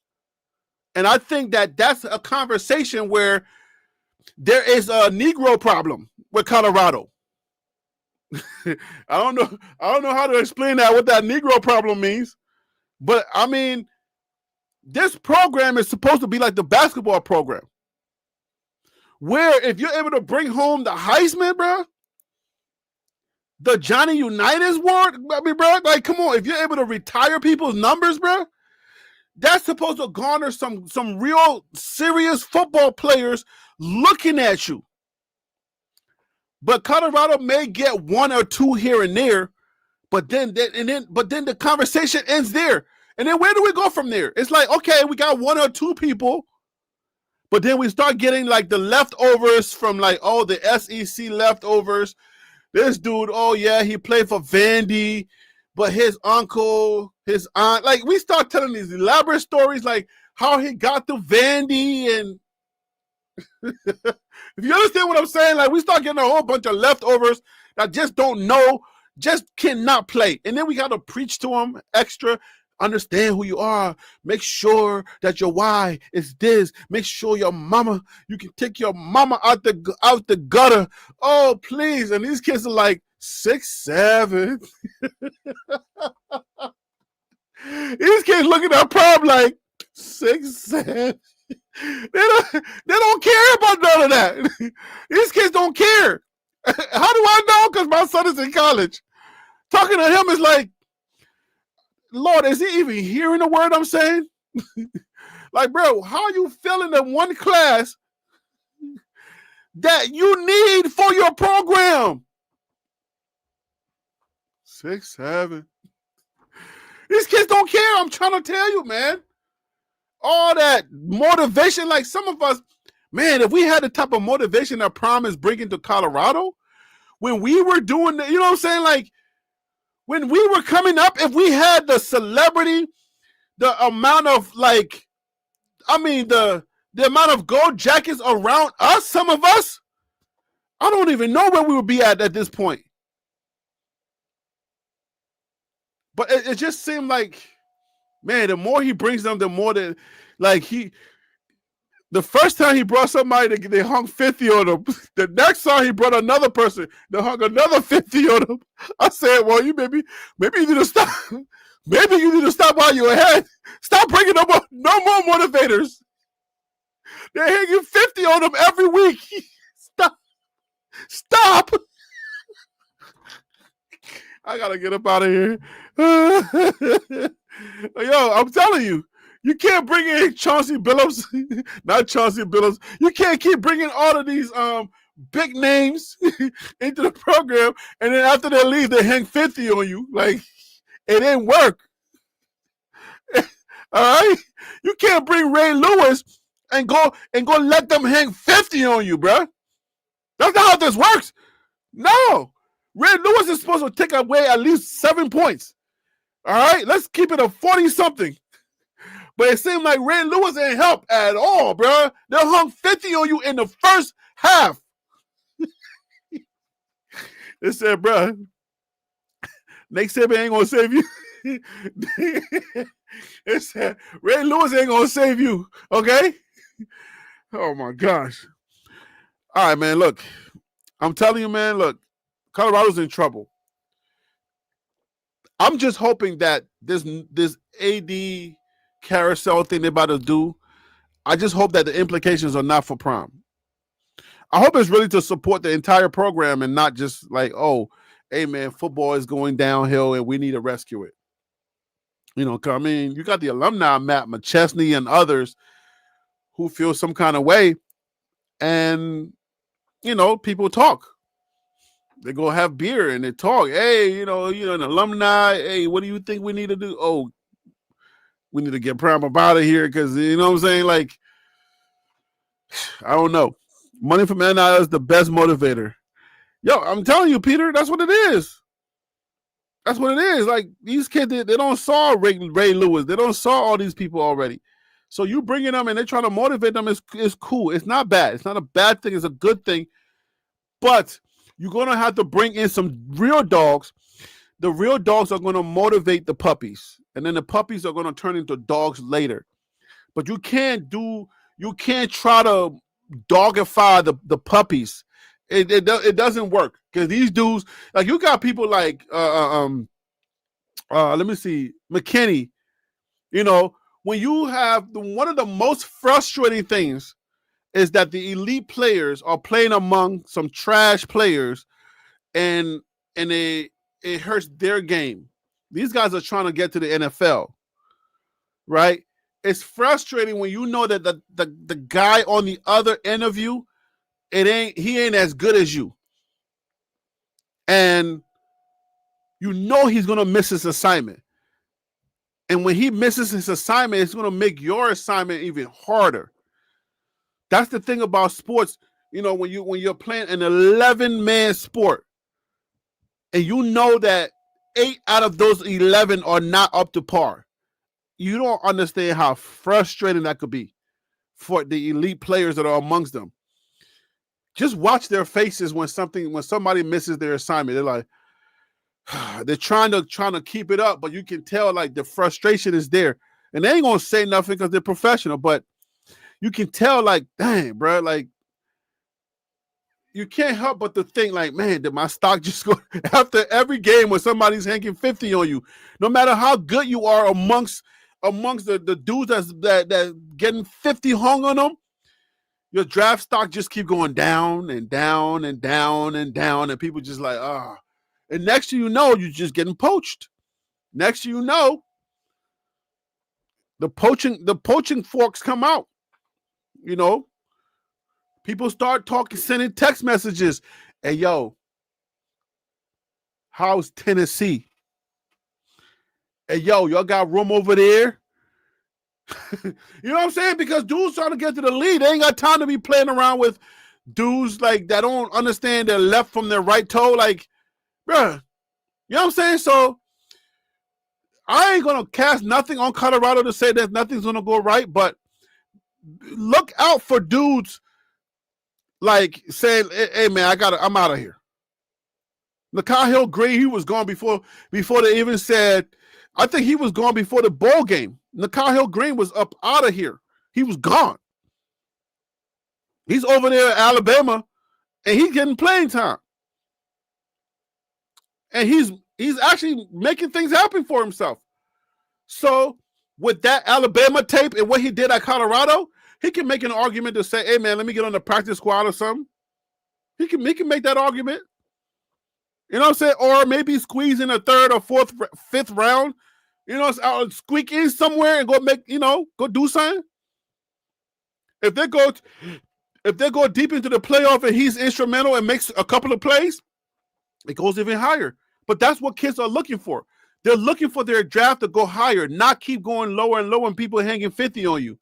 And I think that that's a conversation where there is a Negro problem with Colorado. I don't know how to explain that, what that Negro problem means. But I mean, this program is supposed to be like the basketball program, where if you're able to bring home the Heisman, bro, the Johnny Unitas award, I mean, bro, like, come on, if you're able to retire people's numbers, bro, That's supposed to garner some real serious football players looking at you. But Colorado may get one or two here and there, but then the conversation ends there. And then where do we go from there? It's like, okay, we got one or two people, but then we start getting like the leftovers from like, oh, the SEC leftovers. This dude, oh yeah, he played for Vandy, but his uncle, his aunt, like we start telling these elaborate stories like how he got to Vandy. And if you understand what I'm saying, like we start getting a whole bunch of leftovers that just don't know, just cannot play. And then we got to preach to them extra. Understand who you are. Make sure that your why is this. Make sure your mama, you can take your mama out the gutter. Oh, please. And these kids are like 6, 7. These kids looking at prom like 6, 7. They don't care about none of that. These kids don't care. How do I know? Because my son is in college. Talking to him is like, Lord, is he even hearing the word I'm saying? Like, bro, how are you feeling in one class that you need for your program? 6, 7. These kids don't care. I'm trying to tell you, man. All that motivation, like some of us, man, if we had the type of motivation that Prom is bringing to Colorado, when we were doing, you know what I'm saying? Like, when we were coming up, if we had the celebrity, the amount of like, I mean, the amount of gold jackets around us, some of us, I don't even know where we would be at this point. But it just seemed like, man, the more he brings them, the more that, like the first time he brought somebody, they hung 50 on him. The next time he brought another person, they hung another 50 on him. I said, well, you maybe you need to stop. Maybe you need to stop while you're ahead. Stop bringing up no more motivators. They're hanging 50 on them every week. Stop. I gotta get up out of here. Yo, I'm telling you. You can't bring in Chauncey Billups, not Chauncey Billups. You can't keep bringing all of these big names into the program, and then after they leave, they hang 50 on you. Like, it didn't work. All right? You can't bring Ray Lewis and go let them hang 50 on you, bro. That's not how this works. No. Ray Lewis is supposed to take away at least 7 points. All right? Let's keep it a 40-something. But it seemed like Ray Lewis ain't help at all, bro. They hung 50 on you in the first half. They said, bro, Nick Saban ain't going to save you. It said, Ray Lewis ain't going to save you, okay? Oh, my gosh. All right, man, look. I'm telling you, man, look. Colorado's in trouble. I'm just hoping that this AD carousel thing they're about to do, I just hope that the implications are not for Prom. I hope it's really to support the entire program and not just like, oh, hey, man, football is going downhill and we need to rescue it. You know, I mean, you got the alumni, Matt McChesney and others who feel some kind of way. And, you know, people talk. They go have beer and they talk. Hey, you know, an alumni. Hey, what do you think we need to do? Oh, we need to get Prom up out of here because, you know what I'm saying? Like, I don't know. Money from NIL is the best motivator. Yo, I'm telling you, Peter, that's what it is. That's what it is. Like, these kids, they don't saw Ray Lewis. They don't saw all these people already. So you bringing them and they're trying to motivate them is cool. It's not bad. It's not a bad thing. It's a good thing. But you're going to have to bring in some real dogs. The real dogs are going to motivate the puppies. And then the puppies are going to turn into dogs later. But you can't try to dogify the puppies. It doesn't work. Because these dudes, like you got people like, let me see, McKinney. You know, when you have one of the most frustrating things is that the elite players are playing among some trash players and it hurts their game. These guys are trying to get to the NFL, right? it's frustrating when you know that the guy on the other end of you, he ain't as good as you. And you know he's gonna miss his assignment. And when he misses his assignment, it's gonna make your assignment even harder. That's the thing about sports. You know, when you're playing an 11-man sport, and you know that 8 out of those 11 are not up to par, you don't understand how frustrating that could be for the elite players that are amongst them. Just watch their faces when somebody misses their assignment. They're like, they're trying to keep it up, but you can tell like the frustration is there, and they ain't gonna say nothing because they're professional. But you can tell, like, dang, bro, like you can't help but to think, like, man, did my stock just go after every game when somebody's hanging 50 on you? No matter how good you are amongst the dudes that getting 50 hung on them, your draft stock just keep going down and down and down and down, and people just like, ah. And next thing you know, you're just getting poached. Next thing you know, the poaching forks come out. You know, people start talking, sending text messages. Hey, yo, how's Tennessee? Hey, yo, y'all got room over there? You know what I'm saying? Because dudes trying to get to the lead. They ain't got time to be playing around with dudes like that don't understand their left from their right toe. Like, bruh, you know what I'm saying? So I ain't going to cast nothing on Colorado to say that nothing's going to go right, but look out for dudes like saying, hey man, I'm out of here. Nikhil Green, he was gone before they even said, I think he was gone before the bowl game. Nikhil Green was up out of here. He was gone. He's over there at Alabama, and he's getting playing time. And he's actually making things happen for himself. So with that Alabama tape and what he did at Colorado, he can make an argument to say, hey man, let me get on the practice squad or something. He can make that argument. You know what I'm saying? Or maybe squeeze in a 3rd or 4th, 5th round. You know, squeak in somewhere and go do something. If they go deep into the playoff and he's instrumental and makes a couple of plays, it goes even higher. But that's what kids are looking for. They're looking for their draft to go higher, not keep going lower and lower and people hanging 50 on you.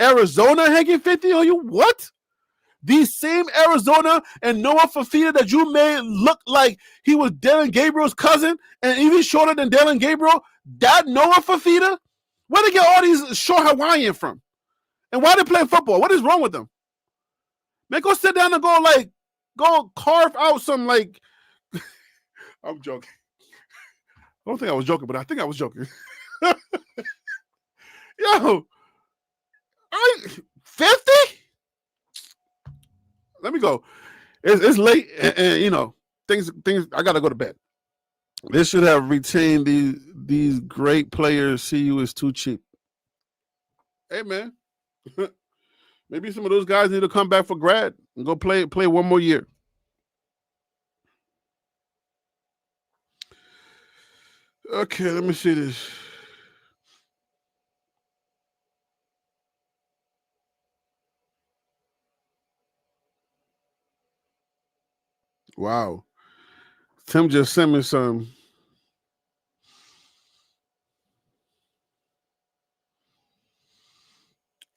Arizona hanging 50 on you? What? These same Arizona and Noah Fafita that you made look like he was Dylan Gabriel's cousin and even shorter than Dylan Gabriel, that Noah Fafita? Where they get all these short Hawaiian from? And why they play football? What is wrong with them? Man, go sit down and go carve out some, like, I'm joking. I don't think I was joking, but I think I was joking. Yo, 50? Let me go. It's late, and you know, things. I gotta go to bed. They should have retained these great players. CU is too cheap. Hey man, maybe some of those guys need to come back for grad and go play one more year. Okay, let me see this. Wow. Tim just sent me some.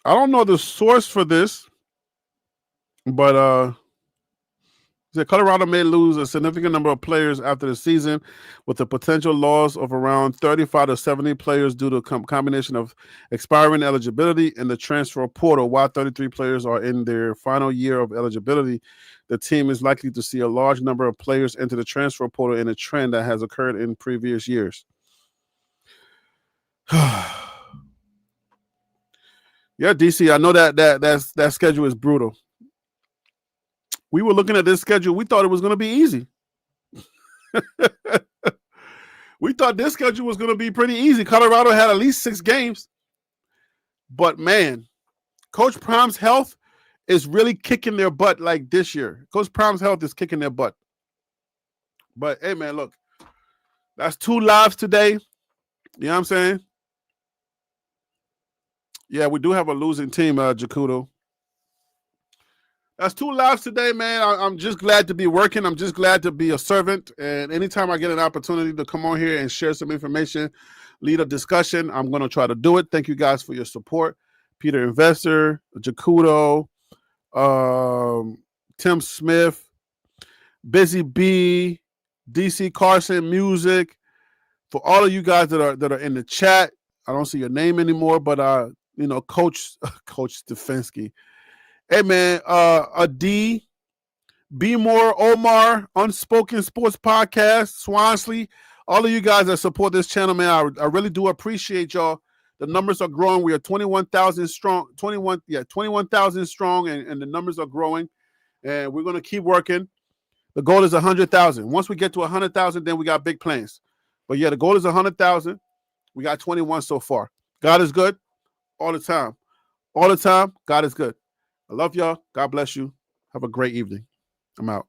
I don't know the source for this, but Colorado may lose a significant number of players after the season, with a potential loss of around 35 to 70 players due to a combination of expiring eligibility and the transfer portal. While 33 players are in their final year of eligibility, the team is likely to see a large number of players enter the transfer portal in a trend that has occurred in previous years. Yeah, DC, I know that schedule is brutal. We were looking at this schedule. We thought it was going to be easy. We thought this schedule was going to be pretty easy. Colorado had at least 6 games. But, man, Coach Prom's health is really kicking their butt like this year. Coach Prom's health is kicking their butt. But, hey, man, look. That's 2 lives today. You know what I'm saying? Yeah, we do have a losing team, Jakudo. That's 2 lives today, man. I'm just glad to be working. I'm just glad to be a servant. And anytime I get an opportunity to come on here and share some information, lead a discussion, I'm going to try to do it. Thank you guys for your support. Peter Investor, Jakudo, Tim Smith, Busy B, DC Carson Music. For all of you guys that are in the chat, I don't see your name anymore, but Coach Stefanski. Hey man, D, Be More, Omar, Unspoken Sports Podcast, Swansley, all of you guys that support this channel, man, I really do appreciate y'all. The numbers are growing. We are 21,000 strong, 21,000 strong, and the numbers are growing. And we're gonna keep working. The goal is 100,000. Once we get to 100,000, then we got big plans. But yeah, the goal is 100,000. We got 21 so far. God is good all the time. All the time, God is good. I love y'all. God bless you. Have a great evening. I'm out.